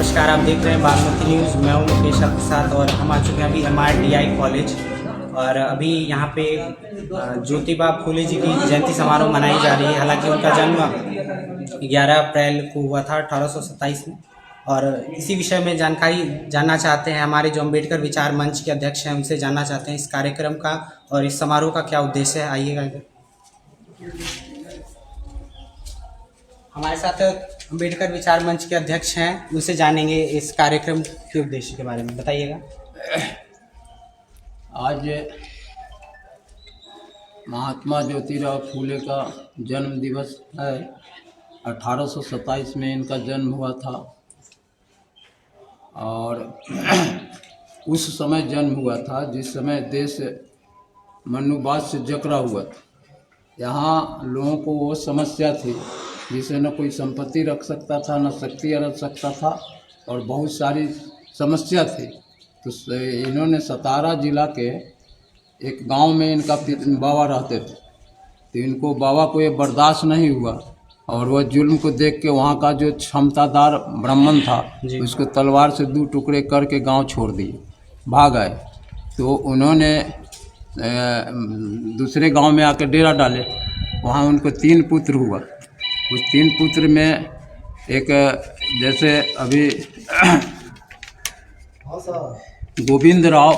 नमस्कार, आप देख रहे हैं बागमती न्यूज़। मैं हूं मुकेश आपके साथ और हम आ चुके हैं अभी MRDI कॉलेज। और अभी यहाँ पे ज्योतिबा फूले जी की जयंती समारोह मनाई जा रही है। हालांकि उनका जन्म 11 अप्रैल को हुआ था 1827 में। और इसी विषय में जानकारी जानना चाहते हैं हमारे जो अम्बेडकर विचार मंच के अध्यक्ष हैं, उनसे जानना चाहते हैं इस कार्यक्रम का और इस समारोह का क्या उद्देश्य है। आइएगा हमारे साथ अम्बेडकर विचार मंच के अध्यक्ष हैं, उनसे जानेंगे इस कार्यक्रम के उद्देश्य के बारे में। बताइएगा। आज महात्मा ज्योतिराव फूले का जन्म दिवस है। 1827 में इनका जन्म हुआ था और उस समय जन्म हुआ था जिस समय देश मनुवाद से जकड़ा हुआ था। यहाँ लोगों को वो समस्या थी जिसे न कोई संपत्ति रख सकता था, न शक्ति रख सकता था और बहुत सारी समस्या थी। तो इन्होंने सतारा जिला के एक गांव में इनका बाबा रहते थे। तो इनको बाबा को ये बर्दाश्त नहीं हुआ और वह जुल्म को देख के वहाँ का जो क्षमतादार ब्राह्मण था उसको तलवार से 2 टुकड़े करके गांव छोड़ दिए, भाग आए। तो उन्होंने दूसरे गांव में आकर डेरा डाले। वहाँ उनको 3 पुत्र हुआ। उस 3 पुत्र में एक जैसे अभी गोविंद राव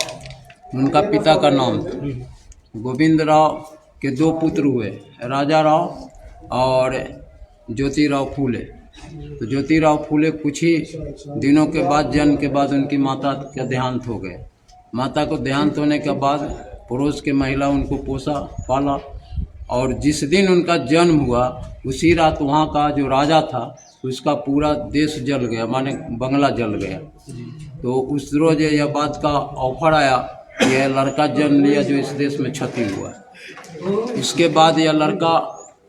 उनका पिता का नाम था। गोविंद राव के 2 पुत्र हुए, राजा राव और ज्योतिराव फूले। तो ज्योतिराव फूले कुछ ही दिनों के बाद, जन्म के बाद उनकी माता का देहांत हो गया। माता को देहांत होने के बाद पड़ोस के महिला उनको पोसा पाला और जिस दिन उनका जन्म हुआ उसी रात वहाँ का जो राजा था उसका पूरा देश जल गया, माने बंगला जल गया। तो उस रोज यह बात का ऑफर आया कि यह लड़का जन्म लिया जो इस देश में क्षति हुआ। इसके बाद यह लड़का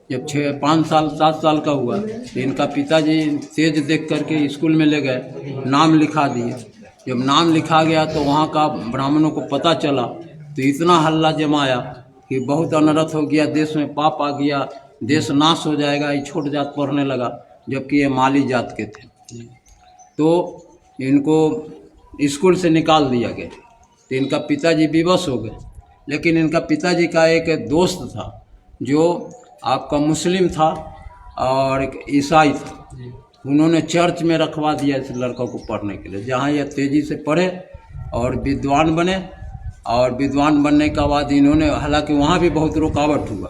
जब 5 साल 7 साल का हुआ तो इनका पिताजी तेज देख करके स्कूल में ले गए, नाम लिखा दिए। जब नाम लिखा गया तो वहाँ का ब्राह्मणों को पता चला तो इतना हल्ला जमाया कि बहुत अनर्थ हो गया, देश में पाप आ गया, देश नाश हो जाएगा। ये छोट जात पढ़ने लगा जबकि ये माली जात के थे। तो इनको स्कूल से निकाल दिया गया। तो इनका पिताजी विवश हो गए। लेकिन इनका पिताजी का एक दोस्त था जो आपका मुस्लिम था और एक ईसाई था। उन्होंने चर्च में रखवा दिया इस लड़का को पढ़ने के लिए, जहाँ यह तेज़ी से पढ़े और विद्वान बने। और विद्वान बनने के बाद इन्होंने, हालांकि वहाँ भी बहुत रुकावट हुआ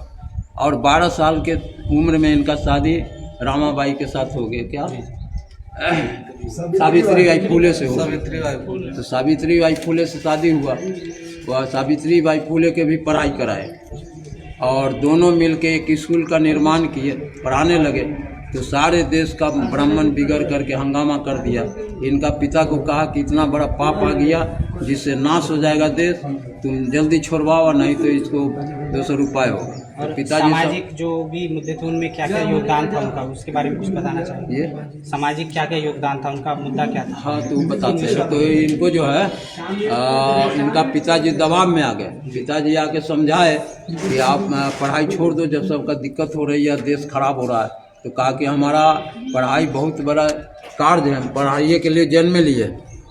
और 12 साल के उम्र में इनका शादी रामाबाई के साथ हो गया। क्या सावित्रीबाई फूले से हो गया। तो सावित्रीबाई फूले से शादी हुआ। वह सावित्रीबाई फूले के भी पढ़ाई कराए और दोनों मिलके एक स्कूल का निर्माण किए, पढ़ाने लगे। तो सारे देश का ब्राह्मण बिगड़ करके हंगामा कर दिया। इनका पिता को कहा कि इतना बड़ा पाप आ गया जिससे नाश हो जाएगा देश, तुम जल्दी छोड़वाओ नहीं तो इसको 200 रुपये होगा। और पिताजी सामाजिक जो भी मुद्दे थे उनमें क्या क्या योगदान था उनका, उसके बारे में कुछ बताना चाहिए। सामाजिक क्या क्या योगदान था उनका, मुद्दा क्या था? हाँ, तो बताते हैं। तो इनको जो है इनका पिताजी दबाव में आ गए। पिताजी आके समझाए कि आप पढ़ाई छोड़ दो, जब सबका दिक्कत हो रही है, देश खराब हो रहा है। तो कहा कि हमारा पढ़ाई बहुत बड़ा कार्य है, पढ़ाई के लिए जन्म लिए,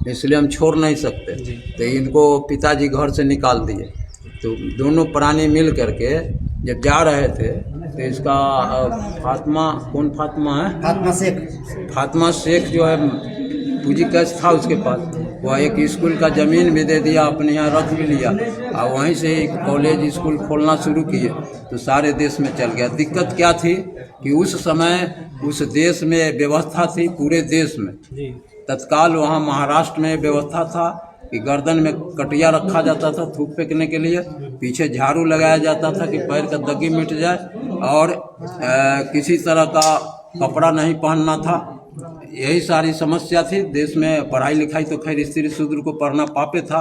इसलिए हम छोड़ नहीं सकते। तो इनको पिताजी घर से निकाल दिए। तो दोनों प्राणी मिल करके जब जा रहे थे तो इसका फातिमा, कौन फातिमा है? फातिमा शेख जो है पूजी कैश था उसके पास, वह एक स्कूल का ज़मीन भी दे दिया, अपने यहाँ रख भी लिया और वहीं से एक कॉलेज स्कूल खोलना शुरू किए। तो सारे देश में चल गया। दिक्कत क्या थी कि उस समय उस देश में व्यवस्था थी, पूरे देश में तत्काल वहाँ महाराष्ट्र में व्यवस्था था कि गर्दन में कटिया रखा जाता था थूक फेंकने के लिए, पीछे झाड़ू लगाया जाता था कि पैर का दगी मिट जाए और किसी तरह का कपड़ा नहीं पहनना था। यही सारी समस्या थी देश में। पढ़ाई लिखाई तो खैर स्त्री शूद्र को पढ़ना पापे था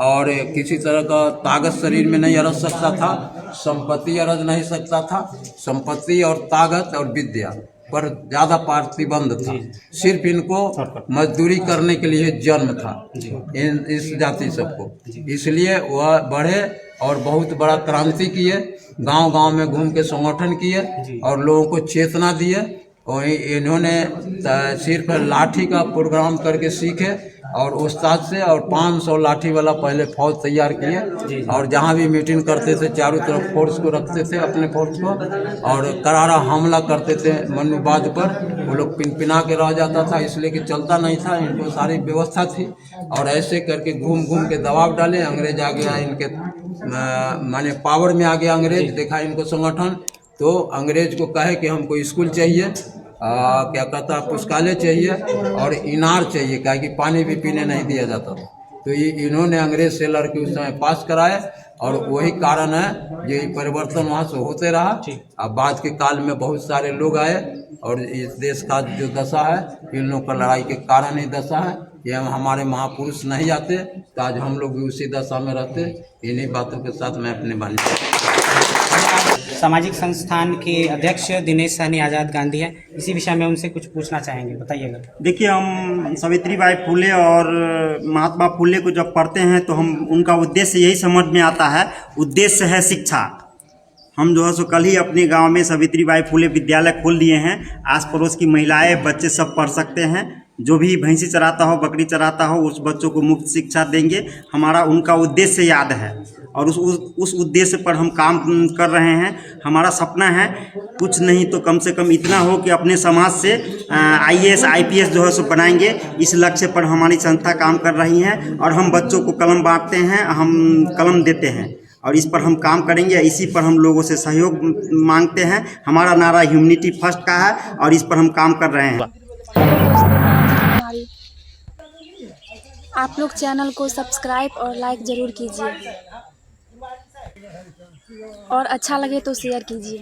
और किसी तरह का ताकत शरीर में नहीं अरज सकता था, संपत्ति अरज नहीं सकता था। संपत्ति और ताकत और विद्या पर ज़्यादा प्रतिबंध था। सिर्फ इनको मजदूरी करने के लिए जन्म था इस जाति सबको। इसलिए वह बढ़े और बहुत बड़ा क्रांति किए, गांव-गांव में घूम के संगठन किए और लोगों को चेतना दिए वहीं इन्होंने सिर्फ लाठी का प्रोग्राम करके सीखे और उस्ताद से, और 500 लाठी वाला पहले फौज तैयार किए, और जहाँ भी मीटिंग करते थे चारों तरफ फोर्स को रखते थे, अपने फोर्स को, और करारा हमला करते थे मनुवाद पर। वो लोग पिनपिना के रह जाता था, इसलिए कि चलता नहीं था, इनको सारी व्यवस्था थी। और ऐसे करके घूम घूम के दबाव डाले, अंग्रेज आ गया इनके माने पावर में आ गया अंग्रेज, देखा इनको संगठन, तो अंग्रेज को कहे कि हमको स्कूल चाहिए, क्या कहता है पुस्तकालय चाहिए और इनार चाहिए, क्या कि पानी भी पीने नहीं दिया जाता था। तो ये इन्होंने अंग्रेज से लड़के उस समय पास कराए, और वही कारण है ये परिवर्तन वहाँ से होते रहा। अब बाद के काल में बहुत सारे लोग आए, और इस देश का जो दशा है इन लोगों का लड़ाई के कारण ही दशा है। ये हमारे महापुरुष नहीं आते तो आज हम लोग भी उसी दशा में रहते। इन्हीं बातों के साथ मैं अपने बारे सामाजिक संस्थान के अध्यक्ष दिनेश सहनी आज़ाद गांधी है, इसी विषय में उनसे कुछ पूछना चाहेंगे, बताइएगा। देखिए, हम सावित्रीबाई फुले और महात्मा फुले को जब पढ़ते हैं तो हम उनका उद्देश्य यही समझ में आता है, उद्देश्य है शिक्षा। हम जो है सो कल ही अपने गांव में सावित्रीबाई फुले विद्यालय खोल दिए हैं। आस पड़ोस की महिलाएं बच्चे सब पढ़ सकते हैं। जो भी भैंसी चराता हो, बकरी चराता हो, उस बच्चों को मुफ्त शिक्षा देंगे। हमारा उनका उद्देश्य याद है और उस उद्देश्य पर हम काम कर रहे हैं। हमारा सपना है कुछ नहीं तो कम से कम इतना हो कि अपने समाज से IAS IPS जो है सो बनाएंगे। इस लक्ष्य पर हमारी संस्था काम कर रही है और हम बच्चों को कलम बांटते हैं, हम कलम देते हैं और इस पर हम काम करेंगे। इसी पर हम लोगों से सहयोग मांगते हैं। हमारा नारा ह्यूमनिटी फर्स्ट का है और इस पर हम काम कर रहे हैं। आप लोग चैनल को सब्सक्राइब और लाइक ज़रूर कीजिए और अच्छा लगे तो शेयर कीजिए।